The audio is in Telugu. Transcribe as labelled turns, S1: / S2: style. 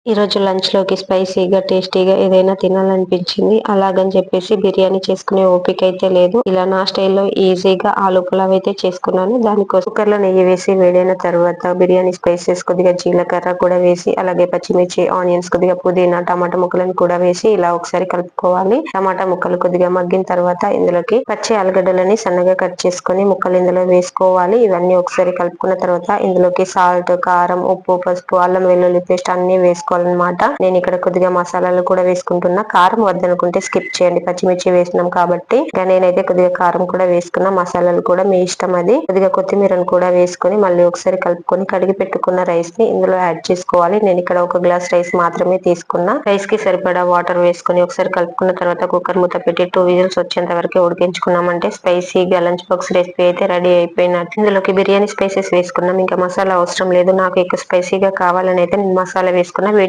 S1: ఈ రోజు లంచ్ లోకి స్పైసీగా టేస్టీగా ఏదైనా తినాలనిపించింది. అలాగని చెప్పేసి బిర్యానీ చేసుకునే ఓపిక అయితే లేదు. ఇలా నా స్టైల్లో ఈజీగా ఆలు పులావ్ అయితే చేసుకున్నాను. దానికోసం కుక్కర్ లో నెయ్యి వేసి వేడైన తర్వాత బిర్యానీ స్పైసెస్ కొద్దిగా జీలకర్ర కూడా వేసి, అలాగే పచ్చిమిర్చి, ఆనియన్స్, కొద్దిగా పుదీనా, టమాటా ముక్కలను కూడా వేసి ఇలా ఒకసారి కలుపుకోవాలి. టమాటా ముక్కలు కొద్దిగా మగ్గిన తర్వాత ఇందులోకి పచ్చి ఆలుగడ్డలని సన్నగా కట్ చేసుకొని ముక్కలు ఇందులో వేసుకోవాలి. ఇవన్నీ ఒకసారి కలుపుకున్న తర్వాత ఇందులోకి సాల్ట్, కారం, ఉప్పు, పసుపు, అల్లం వెల్లుల్లి పేస్ట్ అన్ని వేసుకోవాలన్నమాట. నేను ఇక్కడ కొద్దిగా మసాలాలు కూడా వేసుకుంటున్నా. కారం వద్దనుకుంటే స్కిప్ చేయండి, పచ్చిమిర్చి వేసినాం కాబట్టి. ఇక నేనైతే కొద్దిగా కారం కూడా వేసుకున్నా. మసాలాలు కూడా మీ ఇష్టం, అది. కొద్దిగా కొత్తిమీరను కూడా వేసుకొని మళ్ళీ ఒకసారి కలుపుకొని కడిగి పెట్టుకున్న రైస్ ని ఇందులో యాడ్ చేసుకోవాలి. నేను ఇక్కడ 1 గ్లాస్ రైస్ మాత్రమే తీసుకున్నా. రైస్ కి సరిపడా వాటర్ వేసుకొని ఒకసారి కలుపుకున్న తర్వాత కుక్కర్ మూత పెట్టి 2 విజిల్స్ వచ్చేంత వరకు ఉడికించుకున్నామంటే స్పైసీగా లంచ్ బాక్స్ రెసిపీ అయితే రెడీ అయిపోయినట్టు. ఇందులోకి బిర్యానీ స్పైసెస్ వేసుకున్నాం. ఇంకా మసాలా అవసరం లేదు. నాకు ఎక్కువ స్పైసీగా కావాలని అయితే నేను మసాలా వేసుకున్నా.